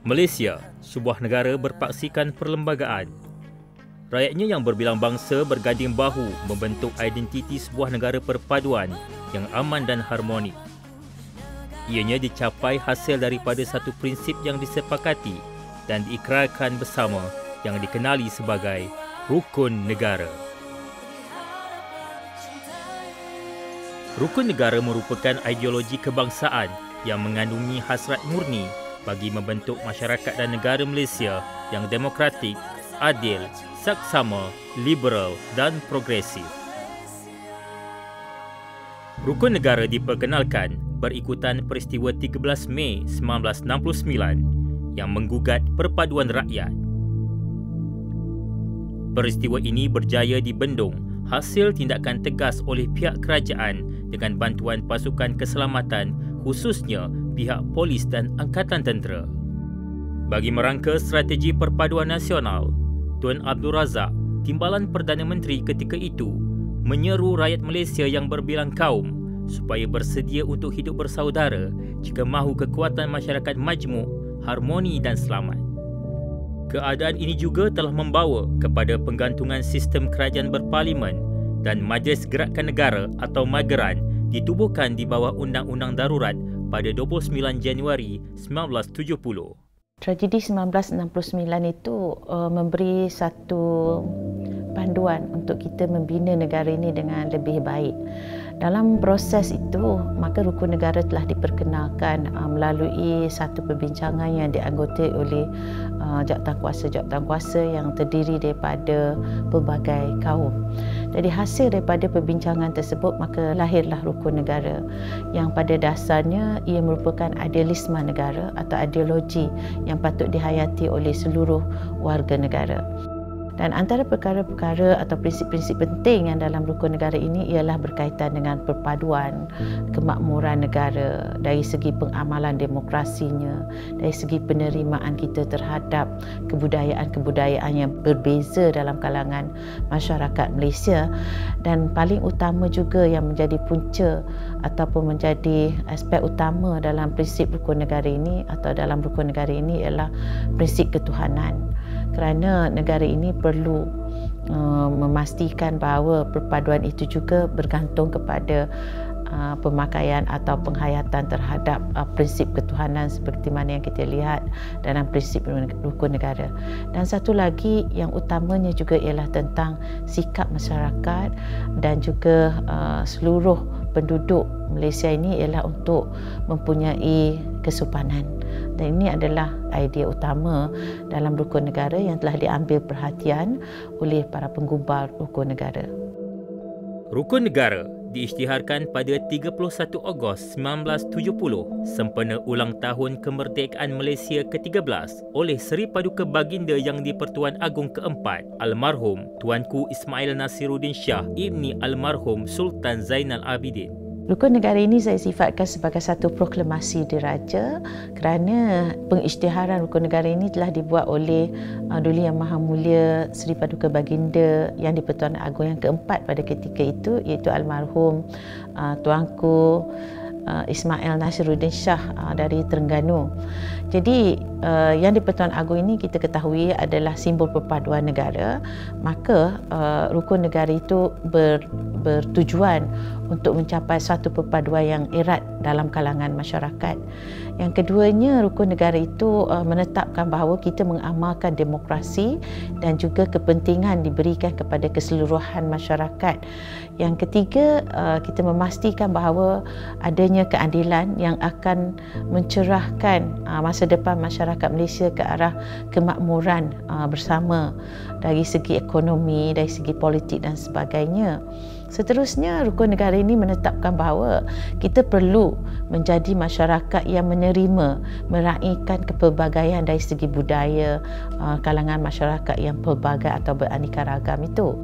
Malaysia, sebuah negara berpaksikan perlembagaan. Rakyatnya yang berbilang bangsa berganding bahu membentuk identiti sebuah negara perpaduan yang aman dan harmoni. Ianya dicapai hasil daripada satu prinsip yang disepakati dan diikrarkan bersama yang dikenali sebagai Rukun Negara. Rukun negara merupakan ideologi kebangsaan yang mengandungi hasrat murni bagi membentuk masyarakat dan negara Malaysia yang demokratik, adil, saksama, liberal dan progresif. Rukun negara diperkenalkan berikutan peristiwa 13 Mei 1969 yang menggugat perpaduan rakyat. Peristiwa ini berjaya dibendung hasil tindakan tegas oleh pihak kerajaan dengan bantuan pasukan keselamatan, khususnya pihak polis dan angkatan tentera. Bagi merangka strategi perpaduan nasional, Tun Abdul Razak, Timbalan Perdana Menteri ketika itu, menyeru rakyat Malaysia yang berbilang kaum supaya bersedia untuk hidup bersaudara jika mahu kekuatan masyarakat majmuk, harmoni dan selamat. Keadaan ini juga telah membawa kepada penggantungan sistem kerajaan berparlimen dan Majlis Gerakan Negara atau Mageran ditubuhkan di bawah Undang-Undang Darurat pada 29 Januari 1970. Tragedi 1969 itu memberi satu panduan untuk kita membina negara ini dengan lebih baik. Dalam proses itu, maka rukun negara telah diperkenalkan melalui satu perbincangan yang dianggotai oleh jawatan kuasa yang terdiri daripada pelbagai kaum. Jadi hasil daripada perbincangan tersebut, maka lahirlah rukun negara yang pada dasarnya ia merupakan idealisme negara atau ideologi yang patut dihayati oleh seluruh warga negara. Dan antara perkara-perkara atau prinsip-prinsip penting yang dalam rukun negara ini ialah berkaitan dengan perpaduan, kemakmuran negara dari segi pengamalan demokrasinya, dari segi penerimaan kita terhadap kebudayaan-kebudayaan yang berbeza dalam kalangan masyarakat Malaysia, dan paling utama juga yang menjadi punca ataupun menjadi aspek utama dalam prinsip rukun negara ini atau dalam rukun negara ini ialah prinsip ketuhanan. Kerana negara ini perlu memastikan bahawa perpaduan itu juga bergantung kepada pemakaian atau penghayatan terhadap prinsip ketuhanan seperti mana yang kita lihat dalam prinsip rukun negara. Dan satu lagi yang utamanya juga ialah tentang sikap masyarakat dan juga seluruh penduduk Malaysia ini ialah untuk mempunyai kesopanan. Dan ini adalah idea utama dalam rukun negara yang telah diambil perhatian oleh para penggubal rukun negara. Rukun negara diisytiharkan pada 31 Ogos 1970 sempena ulang tahun kemerdekaan Malaysia ke-13 oleh Seri Paduka Baginda Yang di-Pertuan Agong keempat Almarhum Tuanku Ismail Nasiruddin Shah Ibni Almarhum Sultan Zainal Abidin. Rukun negara ini saya sifatkan sebagai satu proklamasi diraja kerana pengisytiharan rukun negara ini telah dibuat oleh Duli Yang Maha Mulia Seri Paduka Baginda Yang di-Pertuan Agong yang keempat pada ketika itu, iaitu almarhum Tuanku Ismail Nasiruddin Shah dari Terengganu. Jadi yang di-Pertuan Agong ini kita ketahui adalah simbol perpaduan negara, maka rukun negara itu bertujuan untuk mencapai satu perpaduan yang erat dalam kalangan masyarakat. Yang keduanya, rukun negara itu menetapkan bahawa kita mengamalkan demokrasi dan juga kepentingan diberikan kepada keseluruhan masyarakat. Yang ketiga, kita memastikan bahawa adanya keadilan yang akan mencerahkan masa depan masyarakat Malaysia ke arah kemakmuran bersama dari segi ekonomi, dari segi politik dan sebagainya. Seterusnya, rukun negara ini menetapkan bahawa kita perlu menjadi masyarakat yang menerima, meraihkan kepelbagaian dari segi budaya kalangan masyarakat yang pelbagai atau beraneka ragam itu.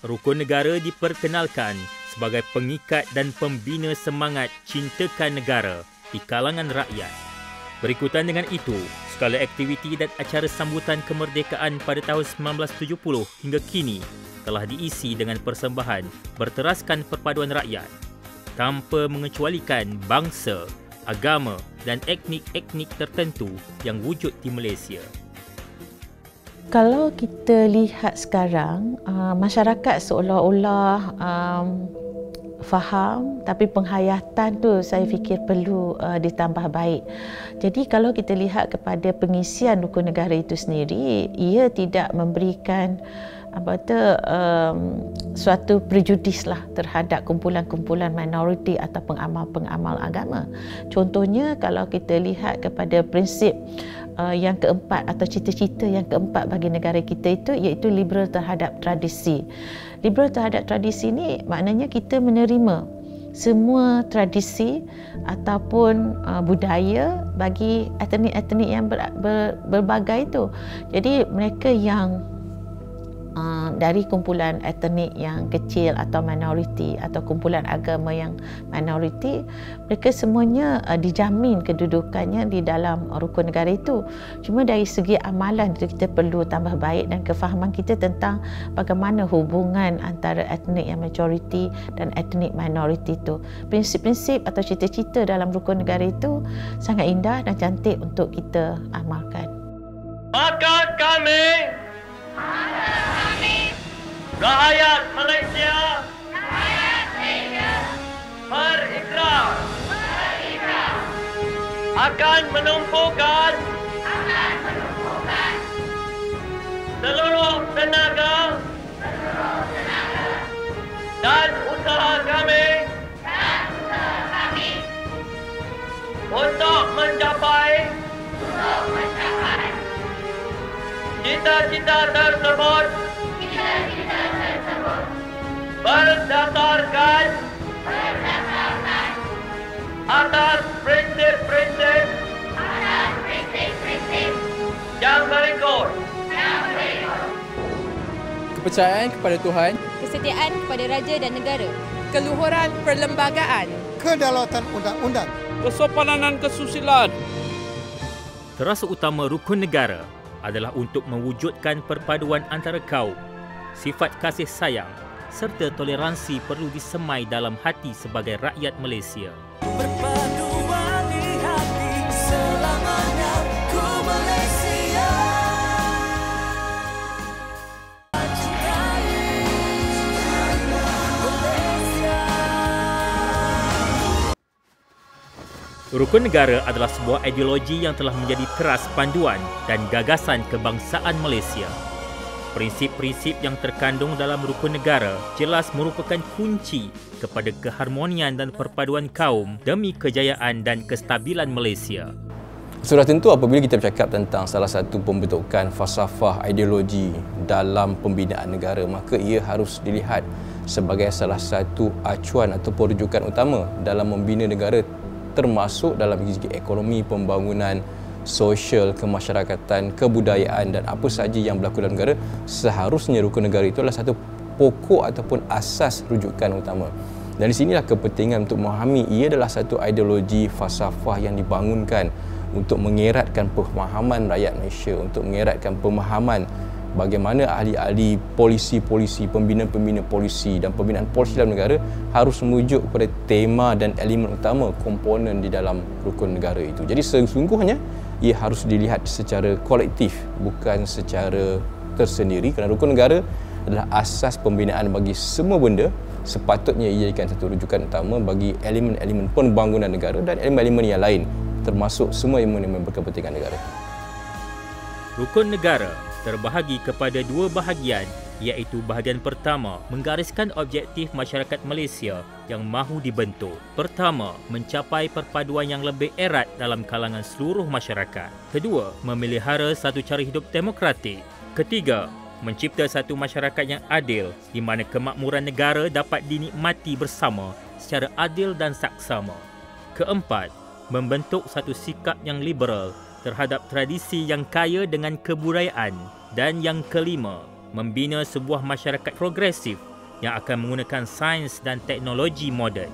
Rukun negara diperkenalkan sebagai pengikat dan pembina semangat cintakan negara di kalangan rakyat. Berikutan dengan itu, segala aktiviti dan acara sambutan kemerdekaan pada tahun 1970 hingga kini telah diisi dengan persembahan berteraskan perpaduan rakyat tanpa mengecualikan bangsa, agama dan etnik-etnik tertentu yang wujud di Malaysia. Kalau kita lihat sekarang, masyarakat seolah-olah faham, tapi penghayatan tu saya fikir perlu ditambah baik. Jadi kalau kita lihat kepada pengisian rukun negara itu sendiri, ia tidak memberikan suatu prejudis lah terhadap kumpulan-kumpulan minoriti atau pengamal-pengamal agama. Contohnya kalau kita lihat kepada prinsip yang keempat atau cita-cita yang keempat bagi negara kita itu, iaitu liberal terhadap tradisi. Liberal terhadap tradisi ni maknanya kita menerima semua tradisi ataupun budaya bagi etnik-etnik yang berbagai itu. Jadi mereka yang dari kumpulan etnik yang kecil atau minoriti atau kumpulan agama yang minoriti, mereka semuanya dijamin kedudukannya di dalam rukun negara itu. Cuma dari segi amalan itu kita perlu tambah baik dan kefahaman kita tentang bagaimana hubungan antara etnik yang majoriti dan etnik minoriti itu. Prinsip-prinsip atau cita-cita dalam rukun negara itu sangat indah dan cantik untuk kita amalkan. Maka kami rakyat Malaysia berikrar akan menumpukan seluruh tenaga dan usaha kami untuk mencapai cita-cita tersebut berdasarkan atas prinsip-prinsip yang berikut: kepercayaan kepada Tuhan, kesetiaan kepada raja dan negara, keluhuran perlembagaan, kedaulatan undang-undang, kesopanan dan kesusilaan. Terasa utama rukun negara adalah untuk mewujudkan perpaduan antara kaum. Sifat kasih sayang serta toleransi perlu disemai dalam hati sebagai rakyat Malaysia. Perpaduan di hati selamanya ku Malaysia. Rukun negara adalah sebuah ideologi yang telah menjadi teras panduan dan gagasan kebangsaan Malaysia. Prinsip-prinsip yang terkandung dalam rukun negara jelas merupakan kunci kepada keharmonian dan perpaduan kaum demi kejayaan dan kestabilan Malaysia. Sudah tentu apabila kita bercakap tentang salah satu pembentukan falsafah ideologi dalam pembinaan negara, maka ia harus dilihat sebagai salah satu acuan atau rujukan utama dalam membina negara, termasuk dalam segi ekonomi, pembangunan sosial, kemasyarakatan, kebudayaan dan apa sahaja yang berlaku dalam negara. Seharusnya rukun negara itu adalah satu pokok ataupun asas rujukan utama. Dan di sinilah kepentingan untuk memahami ia adalah satu ideologi falsafah yang dibangunkan untuk mengeratkan pemahaman rakyat Malaysia, untuk mengeratkan pemahaman bagaimana ahli-ahli polisi-polisi, pembina-pembina polisi dan pembinaan polisi dalam negara harus merujuk kepada tema dan elemen utama komponen di dalam rukun negara itu. Jadi sesungguhnya ia harus dilihat secara kolektif, bukan secara tersendiri, kerana rukun negara adalah asas pembinaan bagi semua benda. Sepatutnya ia jadikan satu rujukan utama bagi elemen-elemen pembangunan negara dan elemen-elemen yang lain, termasuk semua elemen-elemen berkepentingan negara. Rukun negara terbahagi kepada dua bahagian, iaitu bahagian pertama menggariskan objektif masyarakat Malaysia yang mahu dibentuk. Pertama, mencapai perpaduan yang lebih erat dalam kalangan seluruh masyarakat. Kedua, memelihara satu cara hidup demokratik. Ketiga, mencipta satu masyarakat yang adil di mana kemakmuran negara dapat dinikmati bersama secara adil dan saksama. Keempat, membentuk satu sikap yang liberal terhadap tradisi yang kaya dengan kebudayaan. Dan yang kelima, membina sebuah masyarakat progresif yang akan menggunakan sains dan teknologi moden.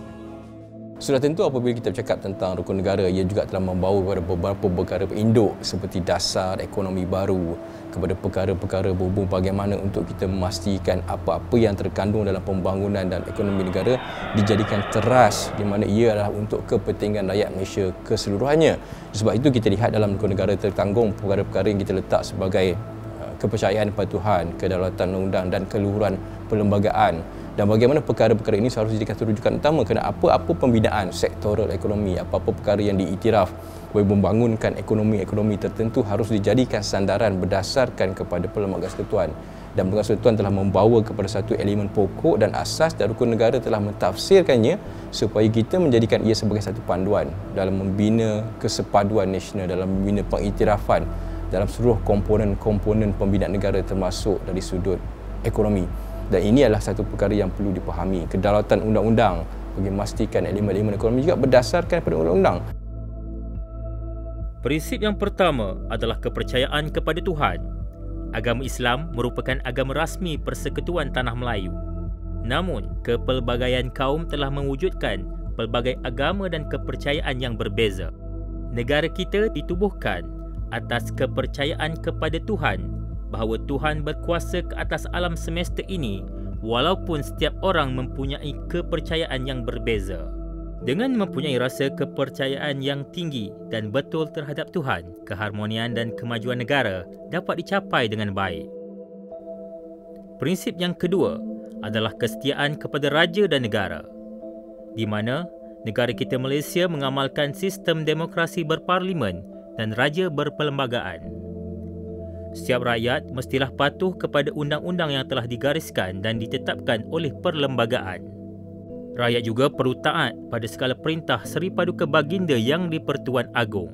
Sudah tentu apabila kita bercakap tentang rukun negara, ia juga telah membawa kepada beberapa perkara induk seperti dasar ekonomi baru, kepada perkara-perkara berhubung bagaimana untuk kita memastikan apa-apa yang terkandung dalam pembangunan dan ekonomi negara dijadikan teras, di mana ia adalah untuk kepentingan rakyat Malaysia keseluruhannya. Sebab itu kita lihat dalam rukun negara tertanggung perkara-perkara yang kita letak sebagai kepercayaan pada Tuhan, kedaulatan undang-undang dan keluhuran perlembagaan. Dan bagaimana perkara-perkara ini seharusnya dijadikan rujukan utama kerana apa-apa pembinaan sektoral ekonomi, apa-apa perkara yang diiktiraf boleh membangunkan ekonomi tertentu harus dijadikan sandaran berdasarkan kepada Perlembagaan Persekutuan. Dan Perlembagaan Persekutuan telah membawa kepada satu elemen pokok dan asas, dan rukun negara telah mentafsirkannya supaya kita menjadikan ia sebagai satu panduan dalam membina kesepaduan nasional, dalam membina pengiktirafan dalam seluruh komponen-komponen pembinaan negara termasuk dari sudut ekonomi. Dan ini adalah satu perkara yang perlu dipahami. Kedaulatan undang-undang bagi memastikan elemen-elemen ekonomi juga berdasarkan pada undang-undang. Prinsip yang pertama adalah kepercayaan kepada Tuhan. Agama Islam merupakan agama rasmi Persekutuan Tanah Melayu. Namun, kepelbagaian kaum telah mewujudkan pelbagai agama dan kepercayaan yang berbeza. Negara kita ditubuhkan atas kepercayaan kepada Tuhan, bahawa Tuhan berkuasa ke atas alam semesta ini walaupun setiap orang mempunyai kepercayaan yang berbeza. Dengan mempunyai rasa kepercayaan yang tinggi dan betul terhadap Tuhan, keharmonian dan kemajuan negara dapat dicapai dengan baik. Prinsip yang kedua adalah kesetiaan kepada raja dan negara, di mana negara kita Malaysia mengamalkan sistem demokrasi berparlimen dan raja berperlembagaan. Setiap rakyat mestilah patuh kepada undang-undang yang telah digariskan dan ditetapkan oleh perlembagaan. Rakyat juga perlu taat pada segala perintah Seri Paduka Baginda yang di-Pertuan Agong.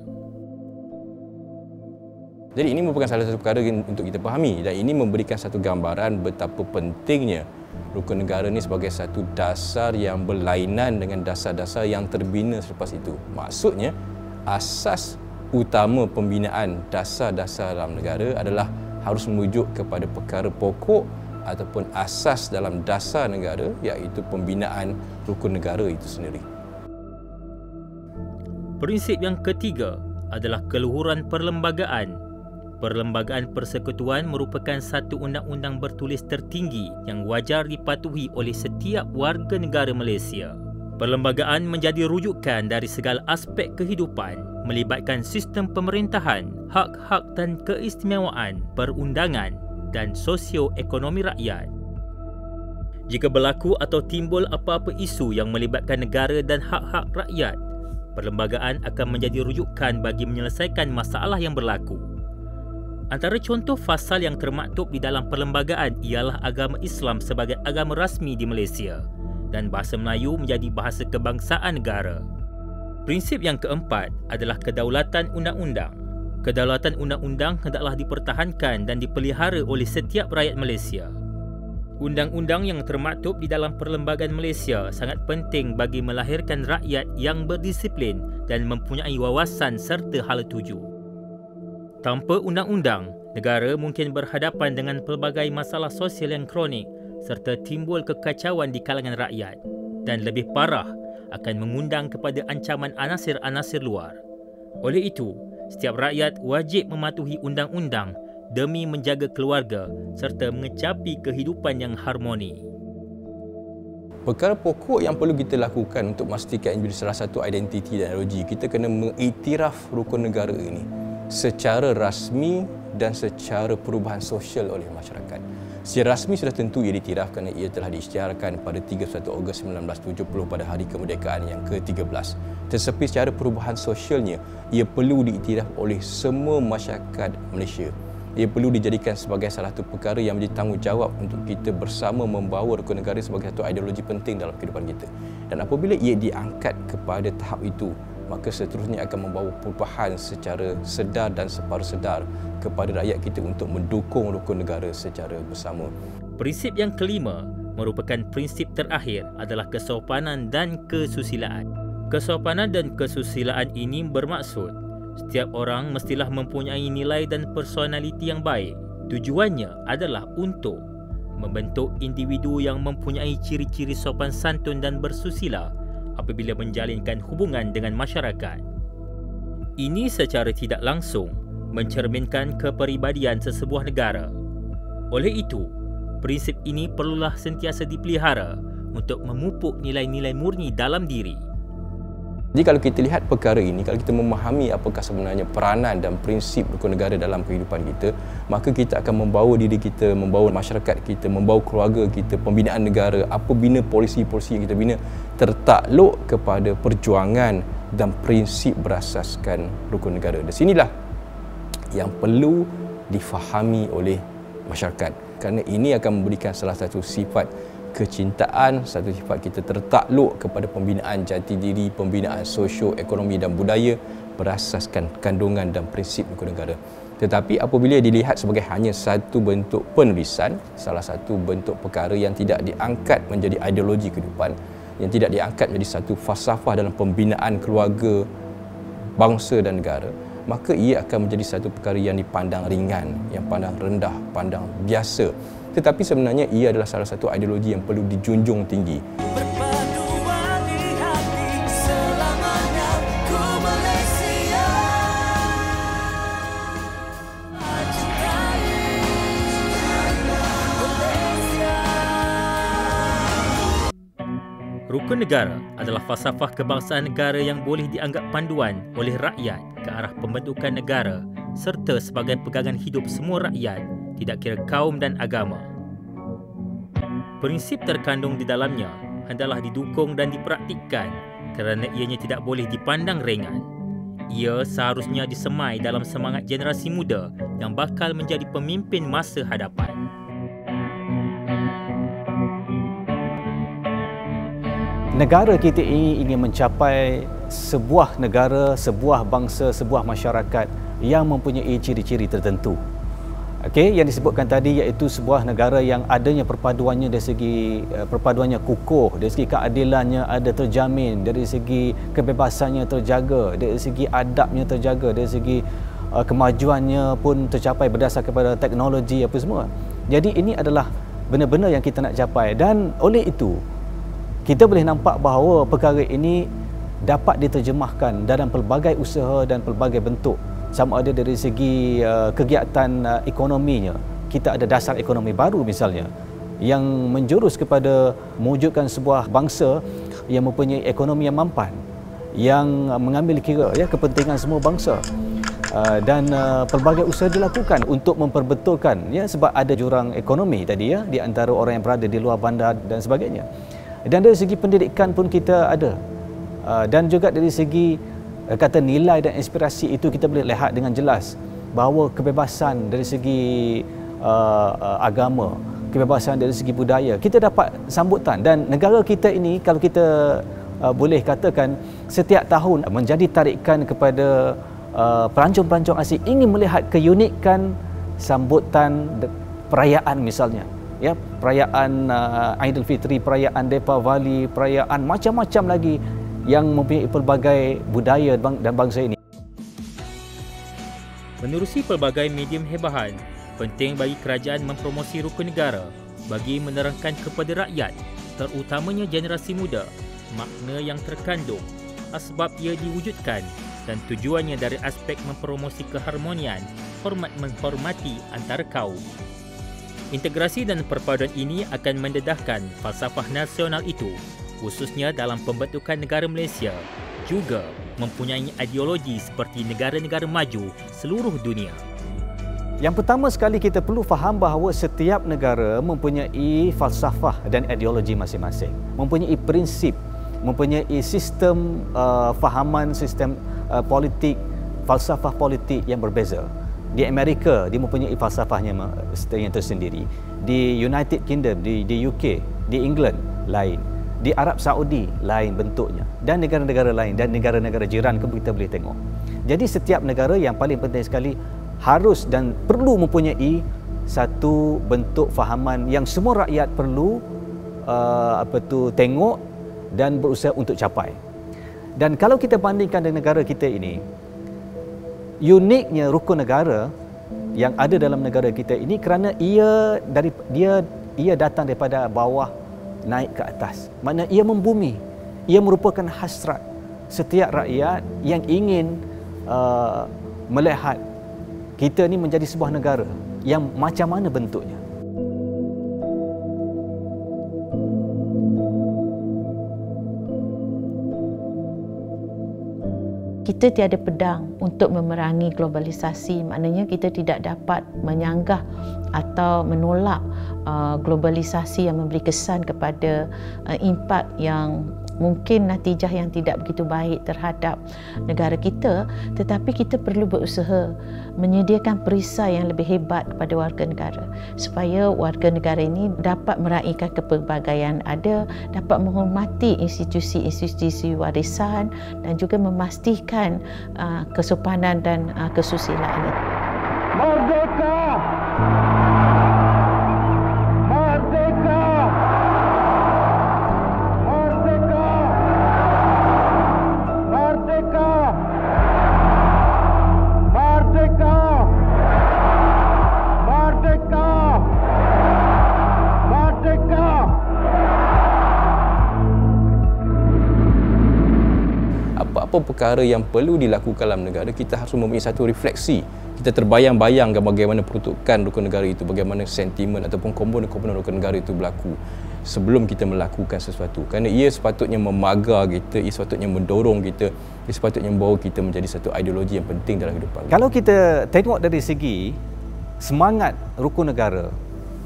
Jadi ini merupakan salah satu perkara untuk kita fahami, dan ini memberikan satu gambaran betapa pentingnya rukun negara ini sebagai satu dasar yang berlainan dengan dasar-dasar yang terbina selepas itu. Maksudnya, asas utama pembinaan dasar-dasar dalam negara adalah harus merujuk kepada perkara pokok ataupun asas dalam dasar negara, iaitu pembinaan rukun negara itu sendiri. Prinsip yang ketiga adalah keluhuran perlembagaan. Perlembagaan Persekutuan merupakan satu undang-undang bertulis tertinggi yang wajar dipatuhi oleh setiap warga negara Malaysia. Perlembagaan menjadi rujukan dari segala aspek kehidupan, melibatkan sistem pemerintahan, hak-hak dan keistimewaan, perundangan dan sosio-ekonomi rakyat. Jika berlaku atau timbul apa-apa isu yang melibatkan negara dan hak-hak rakyat, perlembagaan akan menjadi rujukan bagi menyelesaikan masalah yang berlaku. Antara contoh fasal yang termaktub di dalam perlembagaan ialah agama Islam sebagai agama rasmi di Malaysia dan bahasa Melayu menjadi bahasa kebangsaan negara. Prinsip yang keempat adalah kedaulatan undang-undang. Kedaulatan undang-undang hendaklah dipertahankan dan dipelihara oleh setiap rakyat Malaysia. Undang-undang yang termaktub di dalam perlembagaan Malaysia sangat penting bagi melahirkan rakyat yang berdisiplin dan mempunyai wawasan serta hala tuju. Tanpa undang-undang, negara mungkin berhadapan dengan pelbagai masalah sosial yang kronik serta timbul kekacauan di kalangan rakyat, dan lebih parah akan mengundang kepada ancaman anasir-anasir luar. Oleh itu, setiap rakyat wajib mematuhi undang-undang demi menjaga keluarga serta mengecapi kehidupan yang harmoni. Perkara pokok yang perlu kita lakukan untuk memastikan ini salah satu identiti dan ideologi, kita kena mengiktiraf rukun negara ini secara rasmi dan secara perubahan sosial oleh masyarakat. Secara rasmi sudah tentu ia diiktiraf kerana ia telah diisytiharkan pada 31 Ogos 1970 pada Hari Kemerdekaan yang ke-13. Tetapi secara perubahan sosialnya, ia perlu diiktiraf oleh semua masyarakat Malaysia. Ia perlu dijadikan sebagai salah satu perkara yang menjadi tanggungjawab untuk kita bersama membawa rukun negara sebagai satu ideologi penting dalam kehidupan kita. Dan apabila ia diangkat kepada tahap itu, maka seterusnya akan membawa perubahan secara sedar dan separuh sedar kepada rakyat kita untuk mendukung rukun negara secara bersama. Prinsip yang kelima merupakan prinsip terakhir adalah kesopanan dan kesusilaan. Kesopanan dan kesusilaan ini bermaksud setiap orang mestilah mempunyai nilai dan personaliti yang baik. Tujuannya adalah untuk membentuk individu yang mempunyai ciri-ciri sopan santun dan bersusila apabila menjalinkan hubungan dengan masyarakat. Ini secara tidak langsung mencerminkan kepribadian sesebuah negara. Oleh itu, prinsip ini perlulah sentiasa dipelihara untuk memupuk nilai-nilai murni dalam diri. Jadi kalau kita lihat perkara ini, kalau kita memahami apakah sebenarnya peranan dan prinsip rukun negara dalam kehidupan kita, maka kita akan membawa diri kita, membawa masyarakat kita, membawa keluarga kita, pembinaan negara, apa bina polisi-polisi yang kita bina tertakluk kepada perjuangan dan prinsip berasaskan rukun negara. Di sinilah yang perlu difahami oleh masyarakat, kerana ini akan memberikan salah satu sifat kecintaan, satu sifat kita tertakluk kepada pembinaan jati diri, pembinaan sosio-ekonomi dan budaya berasaskan kandungan dan prinsip rukun negara. Tetapi apabila dilihat sebagai hanya satu bentuk penulisan, salah satu bentuk perkara yang tidak diangkat menjadi ideologi kehidupan, yang tidak diangkat menjadi satu falsafah dalam pembinaan keluarga, bangsa dan negara, maka ia akan menjadi satu perkara yang dipandang ringan, yang pandang rendah, pandang biasa. Tetapi sebenarnya ia adalah salah satu ideologi yang perlu dijunjung tinggi. Berpaduan di hati selamanya ku Malaysia. Cintai Malaysia. Rukun negara adalah falsafah kebangsaan negara yang boleh dianggap panduan oleh rakyat ke arah pembentukan negara serta sebagai pegangan hidup semua rakyat, tidak kira kaum dan agama. Prinsip terkandung di dalamnya hendaklah didukung dan dipraktikkan kerana ianya tidak boleh dipandang ringan. Ia seharusnya disemai dalam semangat generasi muda yang bakal menjadi pemimpin masa hadapan. Negara kita ini ingin mencapai sebuah negara, sebuah bangsa, sebuah masyarakat yang mempunyai ciri-ciri tertentu. Okey, yang disebutkan tadi iaitu sebuah negara yang adanya perpaduannya dari segi perpaduannya kukuh, dari segi keadilannya ada terjamin, dari segi kebebasannya terjaga, dari segi adabnya terjaga, dari segi kemajuannya pun tercapai berdasar kepada teknologi apa semua. Jadi ini adalah benda-benda yang kita nak capai, dan oleh itu kita boleh nampak bahawa perkara ini dapat diterjemahkan dalam pelbagai usaha dan pelbagai bentuk. Sama ada dari segi kegiatan ekonominya, kita ada dasar ekonomi baru misalnya yang menjurus kepada mewujudkan sebuah bangsa yang mempunyai ekonomi yang mampan, yang mengambil kira kepentingan semua bangsa, dan pelbagai usaha dilakukan untuk memperbetulkan sebab ada jurang ekonomi tadi di antara orang yang berada di luar bandar dan sebagainya. Dan dari segi pendidikan pun kita ada, dan juga dari segi kata nilai dan inspirasi itu kita boleh lihat dengan jelas bahawa kebebasan dari segi agama, kebebasan dari segi budaya kita dapat sambutan, dan negara kita ini kalau kita boleh katakan setiap tahun menjadi tarikan kepada pelancong-pelancong asing ingin melihat keunikan sambutan perayaan misalnya, perayaan Aidilfitri, perayaan Deepavali, perayaan macam-macam lagi yang mempunyai pelbagai budaya dan bangsa ini. Menerusi pelbagai medium hebahan, penting bagi kerajaan mempromosi rukun negara bagi menerangkan kepada rakyat, terutamanya generasi muda, makna yang terkandung, asbab ia diwujudkan dan tujuannya dari aspek mempromosi keharmonian, hormat menghormati antara kaum. Integrasi dan perpaduan ini akan mendedahkan falsafah nasional itu, khususnya dalam pembentukan negara Malaysia, juga mempunyai ideologi seperti negara-negara maju seluruh dunia. Yang pertama sekali kita perlu faham bahawa setiap negara mempunyai falsafah dan ideologi masing-masing, mempunyai prinsip, mempunyai sistem fahaman, sistem politik, falsafah politik yang berbeza. Di Amerika dia mempunyai falsafahnya yang tersendiri, di United Kingdom, di UK, di England lain, di Arab Saudi lain bentuknya, dan negara-negara lain dan negara-negara jiran pun kita boleh tengok. Jadi setiap negara yang paling penting sekali harus dan perlu mempunyai satu bentuk fahaman yang semua rakyat perlu tengok dan berusaha untuk capai. Dan kalau kita bandingkan dengan negara kita ini, uniknya rukun negara yang ada dalam negara kita ini kerana ia datang daripada bawah naik ke atas. Maknanya ia membumi. Ia merupakan hasrat setiap rakyat yang ingin melihat kita ni menjadi sebuah negara yang macam mana bentuknya. Kita tiada pedang untuk memerangi globalisasi, maknanya kita tidak dapat menyanggah atau menolak globalisasi yang memberi kesan kepada impak yang mungkin natijah yang tidak begitu baik terhadap negara kita, tetapi kita perlu berusaha menyediakan perisai yang lebih hebat kepada warga negara supaya warga negara ini dapat meraihkan kepelbagaian ada, dapat menghormati institusi-institusi warisan dan juga memastikan kesopanan dan kesusilaan. Merdeka! Merdeka! Merdeka! Merdeka! Merdeka! Merdeka! Merdeka! Apa-apa perkara yang perlu dilakukan dalam negara, kita harus mempunyai satu refleksi. Kita terbayang-bayangkan bagaimana peruntukan rukun negara itu, bagaimana sentimen ataupun komponen-komponen rukun negara itu berlaku sebelum kita melakukan sesuatu. Kerana ia sepatutnya memagar kita, ia sepatutnya mendorong kita, ia sepatutnya membawa kita menjadi satu ideologi yang penting dalam kehidupan. Kalau kita tengok dari segi semangat rukun negara,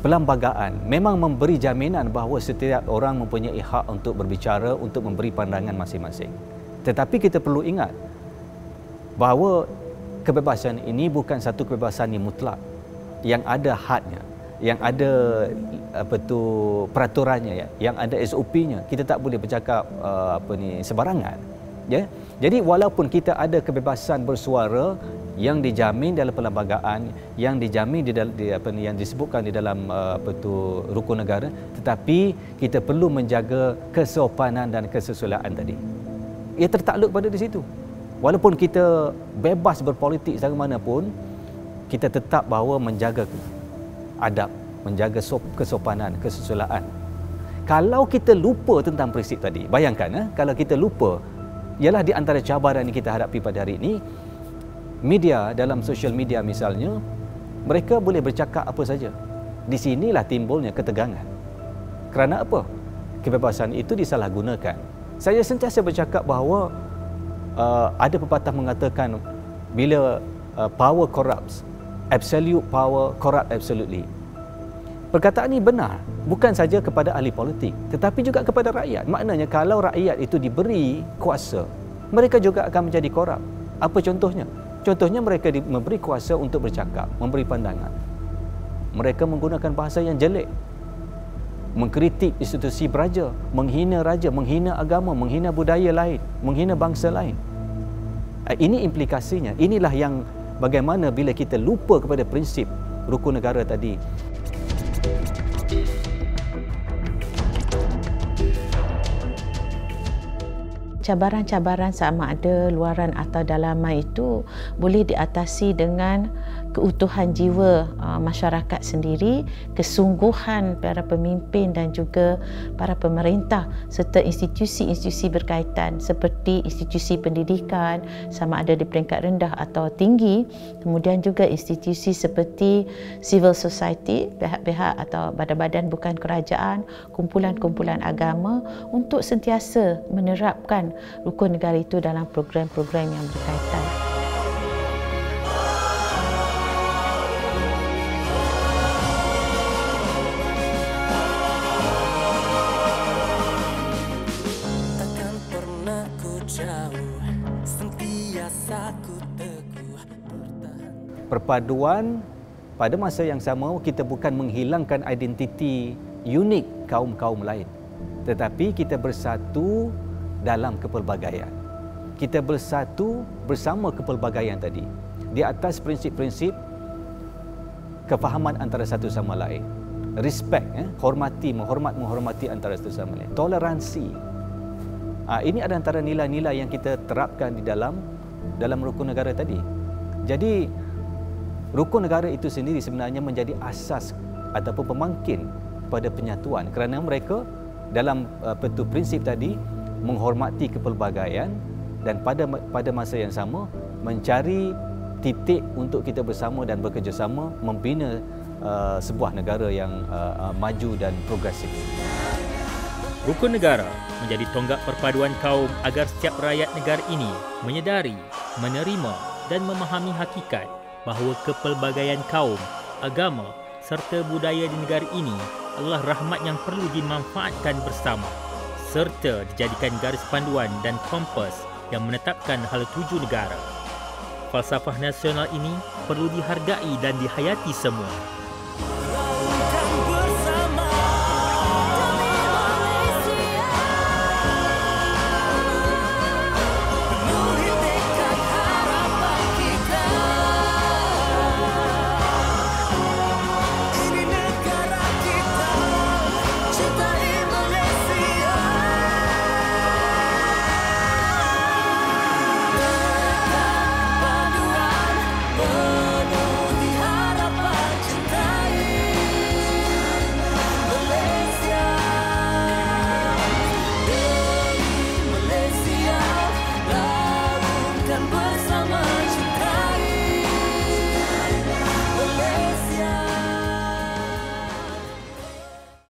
perlembagaan memang memberi jaminan bahawa setiap orang mempunyai hak untuk berbicara, untuk memberi pandangan masing-masing. Tetapi kita perlu ingat bahawa kebebasan ini bukan satu kebebasan yang mutlak, yang ada hadnya, yang ada peraturannya, yang ada SOP-nya. Kita tak boleh bercakap sebarangan. Ya. Jadi walaupun kita ada kebebasan bersuara yang dijamin dalam perlembagaan, yang dijamin yang disebutkan di dalam rukun negara, tetapi kita perlu menjaga kesopanan dan kesusilaan tadi. Ia tertakluk pada di situ. Walaupun kita bebas berpolitik dari mana pun, kita tetap bahawa menjaga adab, menjaga kesopanan, kesusilaan. Kalau kita lupa tentang prinsip tadi, bayangkan kalau kita lupa, ialah di antara cabaran yang kita hadapi pada hari ini, media, dalam social media misalnya, mereka boleh bercakap apa saja. Di sinilah timbulnya ketegangan. Kerana apa? Kebebasan itu disalahgunakan. Saya sentiasa bercakap bahawa ada pepatah mengatakan bila power corrupts, absolute power corrupt absolutely. Perkataan ini benar bukan saja kepada ahli politik tetapi juga kepada rakyat. Maknanya kalau rakyat itu diberi kuasa, mereka juga akan menjadi korup. Apa contohnya? Contohnya mereka memberi kuasa untuk bercakap, memberi pandangan. Mereka menggunakan bahasa yang jelek, mengkritik institusi beraja, menghina raja, menghina agama, menghina budaya lain, menghina bangsa lain. Ini implikasinya. Inilah yang bagaimana bila kita lupa kepada prinsip rukun negara tadi. Cabaran-cabaran sama ada luaran atau dalaman itu boleh diatasi dengan keutuhan jiwa masyarakat sendiri, kesungguhan para pemimpin dan juga para pemerintah serta institusi-institusi berkaitan seperti institusi pendidikan sama ada di peringkat rendah atau tinggi, kemudian juga institusi seperti civil society, pihak-pihak atau badan-badan bukan kerajaan, kumpulan-kumpulan agama untuk sentiasa menerapkan rukun negara itu dalam program-program yang berkaitan. Takkan pernah ku jauh, sentiasa ku teguh bertahan. Perpaduan pada masa yang sama, kita bukan menghilangkan identiti unik kaum-kaum lain, tetapi kita bersatu dalam kepelbagaian. Kita bersatu bersama kepelbagaian tadi di atas prinsip-prinsip kefahaman antara satu sama lain. Respect, menghormati antara satu sama lain. Toleransi. Ini ada antara nilai-nilai yang kita terapkan di dalam rukun negara tadi. Jadi rukun negara itu sendiri sebenarnya menjadi asas ataupun pemangkin pada penyatuan, kerana mereka dalam prinsip tadi menghormati kepelbagaian dan pada masa yang sama mencari titik untuk kita bersama dan bekerjasama membina sebuah negara yang maju dan progresif. Rukun negara menjadi tonggak perpaduan kaum agar setiap rakyat negara ini menyedari, menerima dan memahami hakikat bahawa kepelbagaian kaum, agama serta budaya di negara ini adalah rahmat yang perlu dimanfaatkan bersama serta dijadikan garis panduan dan kompas yang menetapkan hala tuju negara. Falsafah nasional ini perlu dihargai dan dihayati semua.